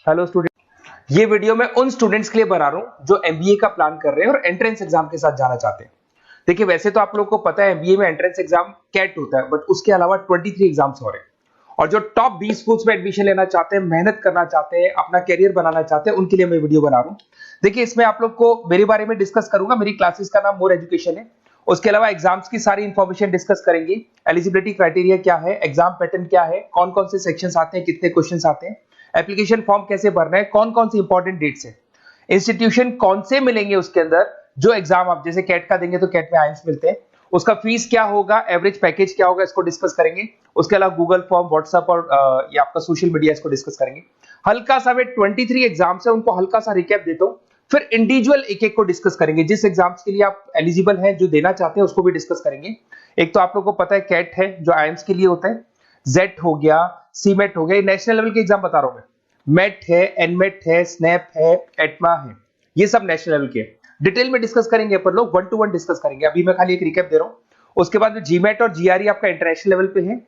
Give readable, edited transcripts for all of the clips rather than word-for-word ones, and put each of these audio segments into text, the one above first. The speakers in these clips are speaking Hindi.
हेलो स्टूडेंट, ये वीडियो मैं उन स्टूडेंट्स के लिए बना रहा हूं जो एमबीए का प्लान कर रहे हैं और एंट्रेंस एग्जाम के साथ जाना चाहते हैं। देखिए, वैसे तो आप लोगों को पता है एमबीए में एंट्रेंस एग्जाम कैट होता है, बट उसके अलावा 23 एग्जाम्स हो रहे हैं। और जो टॉप 20 स्कूल्स में एडमिशन लेना चाहते हैं, मेहनत करना चाहते हैं, अपना कैरियर बनाना चाहते हैं, उनके लिए मैं वीडियो बना रहा हूं। देखिए, इसमें आप लोग को मेरे बारे में डिस्कस करूंगा। मेरी क्लासेस का नाम मोर एजुकेशन है। उसके अलावा एग्जाम्स की सारी इंफॉर्मेशन डिस्कस करेंगे। एलिजिबिलिटी क्राइटेरिया क्या है, एग्जाम पैटर्न क्या है, कौन कौन से सेक्शंस आते हैं, कितने क्वेश्चंस आते हैं, एप्लीकेशन फॉर्म कैसे भरना है, कौन कौन सी इंपॉर्टेंट डेट्स है, इंस्टीट्यूशन कौन से मिलेंगे उसके अंदर, जो एग्जाम आप जैसे कैट का देंगे तो कैट में आइम्स मिलते हैं, उसका फीस क्या होगा, एवरेज पैकेज क्या होगा, इसको डिस्कस करेंगे। उसके अलावा गूगल फॉर्म, व्हाट्सएप और ये आपका सोशल मीडिया, इसको डिस्कस करेंगे। हल्का सा वे 23 एग्जाम्स है, उनको हल्का सा रिकैप देता हूं, फिर इंडिविजुअल एक एक को डिस्कस करेंगे। जिस एग्जाम्स के लिए आप एलिजिबल हैं, जो देना चाहते हैं, उसको भी डिस्कस करेंगे। एक तो आप लोगों को पता है कैट है जो आईएम्स के लिए होता है, जेट हो गया, सीमेट हो गया, नेशनल लेवल के एग्जाम बता रहा हूं मैं। मेट है, एनमेट है, स्नैप है, एटमा है, ये सब नेशनल लेवल के। डिटेल में डिस्कस करेंगे अपन लोग, 1 to 1 डिस्कस करेंगे। अभी मैं खाली एक रिकैप दे रहा हूं। उसके बाद में जीमेट और जीआरई आपका इंटरनेशनल लेवल पे है,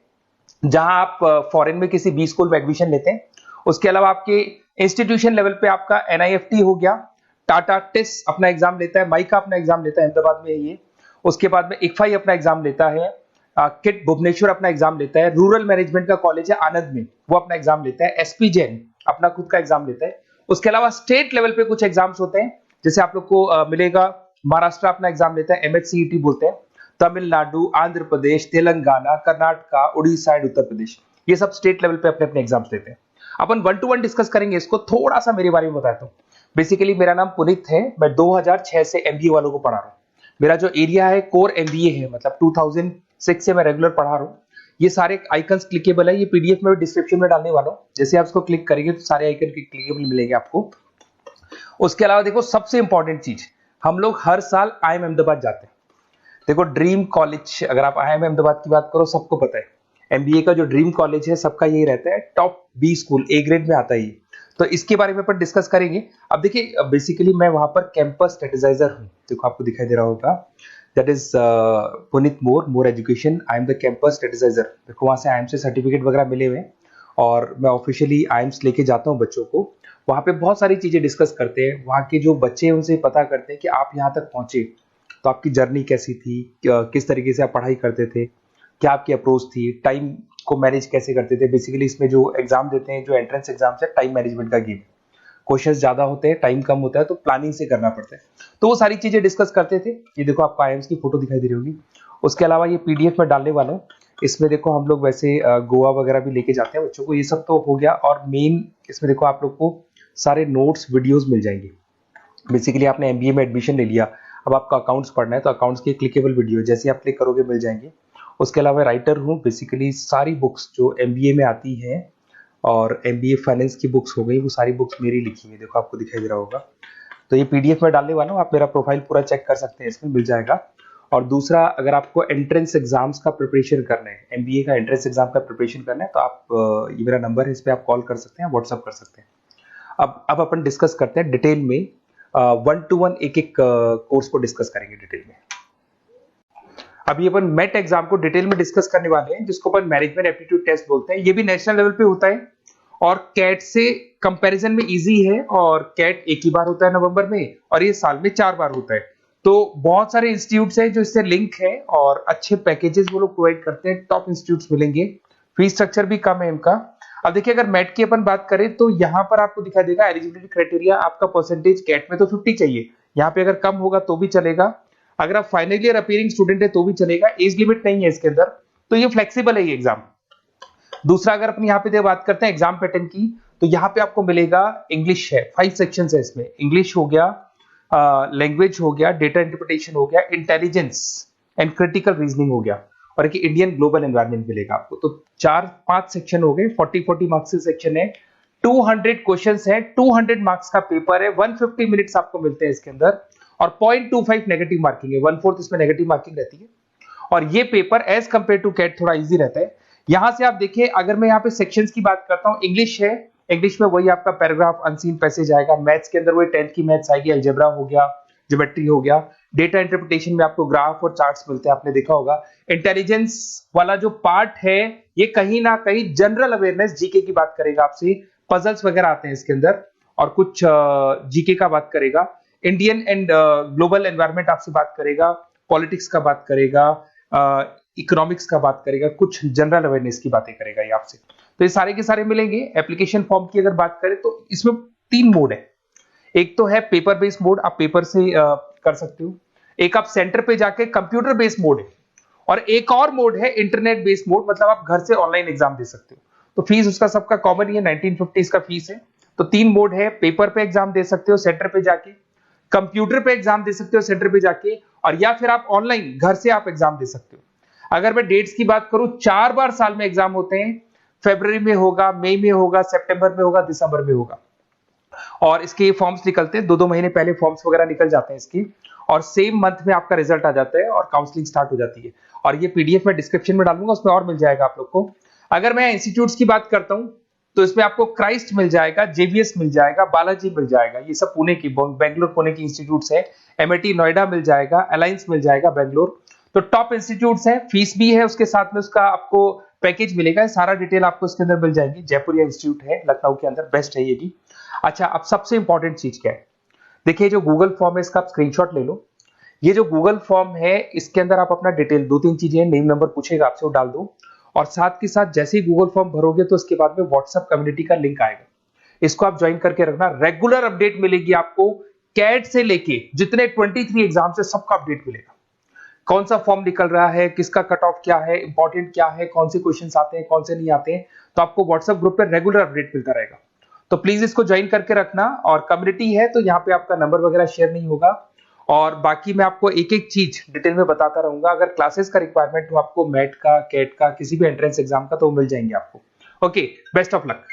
जहां आप फॉरेन में किसी बी स्कूल में एडमिशन लेते हैं। उसके अलावा आपके इंस्टीट्यूशन लेवल पे आपका एनआईएफटी हो गया, टाटा टिस अपना एग्जाम लेता है, माइका अपना एग्जाम लेता है, अहमदाबाद में है ये। उसके बाद में इक्फाई अपना एग्जाम लेता है, किट भुवनेश्वर अपना एग्जाम लेता है, रूरल मैनेजमेंट का कॉलेज है आनंद में, वो अपना एग्जाम लेता है, एसपी जैन अपना खुद का एग्जाम लेता है। उसके अलावा स्टेट लेवल पे कुछ एग्जाम्स होते हैं, जैसे आप लोग को मिलेगा, महाराष्ट्र अपना एग्जाम लेता है, एमएचसीईटी बोलते हैं, तमिलनाडु, आंध्र प्रदेश, तेलंगाना, कर्नाटका, उड़ीसा एंड उत्तर प्रदेश, ये सब स्टेट लेवल पे अपने अपने एग्जाम्स लेते हैं। अपन 1 to 1 डिस्कस करेंगे इसको। थोड़ा सा मेरे बारे में बताता हूँ। बेसिकली मेरा नाम पुनीत है, मैं 2006 से एमबीए वालों को पढ़ा रहा हूँ। मेरा जो एरिया है कोर एमबीए है, मतलब 2006 से मैं रेगुलर पढ़ा रहा हूँ। ये सारे आइकन्स क्लिकेबल है, ये पीडीएफ में डिस्क्रिप्शन में डालने वाला हूँ। जैसे आप इसको क्लिक करेंगे तो सारे आइकन क्लिकेबल मिलेंगे आपको। उसके अलावा देखो, सबसे इंपॉर्टेंट चीज, हम लोग हर साल आईएम अहमदाबाद जाते हैं। देखो, ड्रीम कॉलेज, अगर आप आईएम अहमदाबाद की बात करो, सबको पता है एमबीए का जो ड्रीम कॉलेज है सबका यही रहता है, top B school, A grade में आता है ये। तो इसके बारे में अपन डिस्कस करेंगे। अब देखिए, बेसिकली मैं वहां पर कैंपस स्ट्रेटेजाइजर हूँ। देखो, आपको दिखाई दे रहा होगा, that is Puneet more education, I am the campus strategiser. देखो, वहां से आईएम से सर्टिफिकेट वगैरह मिले हुए हैं और मैं ऑफिशियली आईएम्स लेके जाता हूँ बच्चों को। वहां पे बहुत सारी चीजें डिस्कस करते हैं, वहां के जो बच्चे हैं उनसे पता करते हैं कि आप यहाँ तक पहुंचे तो आपकी जर्नी कैसी थी, किस तरीके से आप पढ़ाई करते थे, क्या आपकी अप्रोच थी, टाइम को मैनेज कैसे करते थे। बेसिकली इसमें जो एग्जाम देते हैं, जो एंट्रेंस एग्जाम्स है, टाइम मैनेजमेंट का गेम। क्वेश्चंस ज्यादा होते हैं, टाइम कम होता है, तो प्लानिंग से करना पड़ता है। तो वो सारी चीजें डिस्कस करते थे। ये देखो, आपको आईएम्स की फोटो दिखाई दे रही होगी। उसके अलावा ये पीडीएफ में डालने वाला हूँ। इसमें देखो, हम लोग वैसे गोवा वगैरह भी लेके जाते हैं बच्चों को। ये सब तो हो गया, और मेन इसमें देखो आप लोग को सारे नोट्स, वीडियोस मिल जाएंगे। बेसिकली आपने एमबीए में एडमिशन ले लिया, अब आपका अकाउंट्स पढ़ना है, तो अकाउंट्स की क्लिकेबल वीडियो जैसे आप क्लिक करोगे मिल जाएंगे। उसके अलावा राइटर हूँ, बेसिकली सारी बुक्स जो एमबीए में आती हैं और एमबीए फाइनेंस की बुक्स हो गई, वो सारी बुक्स मेरी लिखी हुई, देखो आपको दिखाई दे रहा होगा। तो ये पीडीएफ में डालने वाला हूँ, आप मेरा प्रोफाइल पूरा चेक कर सकते हैं, इसमें मिल जाएगा। और दूसरा, अगर आपको एंट्रेंस एग्जाम्स का प्रिपरेशन करना है, एमबीए का एंट्रेंस एग्जाम का प्रिपरेशन करना है, तो आप ये मेरा नंबर है, इस पर आप कॉल कर सकते हैं, व्हाट्सअप कर सकते हैं। अब अपन डिस्कस करते हैं डिटेल में, 1 to 1 एक एक कोर्स को डिस्कस करेंगे डिटेल में। अभी अपन मेट एग्जाम को डिटेल में डिस्कस करने वाले हैं, जिसको अपन मैनेजमेंट एप्टीट्यूड टेस्ट बोलते हैं। ये भी नेशनल लेवल पे होता है और कैट से कंपैरिजन में इजी है। और कैट एक ही बार होता है नवंबर में, और ये साल में 4 बार होता है। तो बहुत सारे इंस्टीट्यूट्स हैं जो इससे लिंक है और अच्छे पैकेजेस वो लोग प्रोवाइड करते हैं, टॉप इंस्टीट्यूट्स मिलेंगे। फीस स्ट्रक्चर भी कम है इनका। अब देखिए, अगर मैट की अपन बात करें तो यहाँ पर आपको दिखाई देगा एलिजिबिलिटी क्राइटेरिया, आपका परसेंटेज कैट में तो 50 चाहिए, यहाँ पे अगर कम होगा तो भी चलेगा। अगर आप फाइनल ईयर अपीयरिंग स्टूडेंट है तो भी चलेगा, एज लिमिट नहीं है इसके अंदर, तो ये फ्लेक्सिबल है ये एग्जाम। दूसरा, अगर अपन यहाँ पे बात करते हैं एग्जाम पैटर्न की, तो यहाँ पे आपको मिलेगा इंग्लिश है, 5 सेक्शंस है इसमें। इंग्लिश हो गया, लैंग्वेज हो गया, डेटा इंटरप्रिटेशन हो गया, इंटेलिजेंस एंड क्रिटिकल रीजनिंग हो गया, और एक इंडियन ग्लोबल एनवायरनमेंट मिलेगा आपको। तो 4-5 सेक्शन हो गए, 40 मार्क्स के सेक्शन है, 200 क्वेश्चंस है, 200 मार्क्स का पेपर है, 150 मिनट्स आपको मिलते हैं इसके अंदर, और 0.25 नेगेटिव मार्किंग है, 1/4 इसमें नेगेटिव मार्किंग रहती है। और ये paper as compare to CAT थोड़ा इजी रहता है। यहां से आप देखिए, अगर मैं यहाँ पे सेक्शंस की बात करता हूँ, इंग्लिश है, इंग्लिश में वही आपका पैराग्राफ, अनसीन पैसेज आएगा। मैथ्स के अंदर वही 10th की मैथ्स आएगी, अलजेब्रा हो गया, ज्योमेट्री हो गया। डेटा इंटरप्रिटेशन में आपको ग्राफ और चार्ट्स मिलते हैं, आपने देखा होगा। इंटेलिजेंस वाला जो पार्ट है, ये कहीं ना कहीं जनरल अवेयरनेस, जीके की बात करेगा आपसे, पजल्स वगैरह आते हैं इसके अंदर, और कुछ जीके का बात करेगा, इंडियन एंड ग्लोबल एनवायरनमेंट आपसे बात करेगा, पॉलिटिक्स का बात करेगा, इकोनॉमिक्स का बात करेगा, कुछ जनरल अवेयरनेस की बातें करेगा ये आपसे। तो ये सारे के सारे मिलेंगे। एप्लीकेशन फॉर्म की अगर बात करें तो इसमें 3 मोड है। एक तो है पेपर बेस्ड मोड, आप पेपर से कर सकते हो। एक आप सेंटर पे जाके कंप्यूटर बेस्ड मोड है, और एक और मोड है इंटरनेट बेस्ड मोड, मतलब आप घर से ऑनलाइन एग्जाम दे सकते हो। तो फीस उसका सबका कॉमन ही है, 1950 इसका फीस है। तो 3 मोड है, पेपर पे एग्जाम दे सकते हो सेंटर पे जाके, कंप्यूटर पे एग्जाम दे सकते हो सेंटर पे जाके, और या फिर आप ऑनलाइन घर से आप एग्जाम दे सकते हो। अगर मैं डेट्स की बात करूं, 4 बार साल में एग्जाम होते हैं। फरवरी में होगा, मई में होगा, सितंबर में होगा, दिसंबर में होगा। और इसके फॉर्म्स निकलते हैं 2-2 महीने पहले, फॉर्म्स वगैरह निकल जाते हैं इसके, और सेम मंथ में आपका रिजल्ट आ जाता है और काउंसलिंग स्टार्ट हो जाती है। और ये पीडीएफ मैं डिस्क्रिप्शन में डालूंगा, उसमें और मिल जाएगा आप लोग को। अगर मैं इंस्टीट्यूट्स की बात करता हूं तो इसमें आपको क्राइस्ट मिल जाएगा, जेवीएस मिल जाएगा, बालाजी मिल जाएगा, ये सब पुणे की, बेंगलोर पुणे की इंस्टीट्यूट्स है। एमआईटी नोएडा मिल जाएगा, अलायंस मिल जाएगा बेंगलोर। तो टॉप इंस्टीट्यूट्स है, फीस भी है उसके साथ में, उसका आपको पैकेज मिलेगा, सारा डिटेल आपको इसके अंदर मिल जाएगी। जयपुर इंस्टीट्यूट है लखनऊ के अंदर, बेस्ट है ये भी। अच्छा, अब सबसे इंपॉर्टेंट चीज क्या है, देखिए जो गूगल फॉर्म है इसका आप स्क्रीनशॉट ले लो। ये जो गूगल फॉर्म है इसके अंदर आप अपना डिटेल 2-3 चीजें, नेम नंबर पूछेगा आपसे, वो डाल दो। और साथ के साथ जैसे ही गूगल फॉर्म भरोगे तो उसके बाद में व्हाट्सएप कम्युनिटी का लिंक आएगा, इसको आप ज्वाइन करके रखना। रेगुलर अपडेट मिलेगी आपको, कैट से लेके जितने 23 एग्जाम से सबका अपडेट मिलेगा। कौन सा फॉर्म निकल रहा है, किसका कट ऑफ क्या है, इंपॉर्टेंट क्या है, कौन से क्वेश्चंस आते हैं, कौन से नहीं आते हैं, तो आपको व्हाट्सएप ग्रुप पे रेगुलर अपडेट मिलता रहेगा। तो प्लीज इसको ज्वाइन करके रखना। और कम्युनिटी है तो यहाँ पे आपका नंबर वगैरह शेयर नहीं होगा, और बाकी मैं आपको एक एक चीज डिटेल में बताता रहूंगा। अगर क्लासेस का रिक्वायरमेंट हो आपको, मैट का, कैट का, किसी भी एंट्रेंस एग्जाम का, तो वो मिल जाएंगे आपको। Okay, best of luck.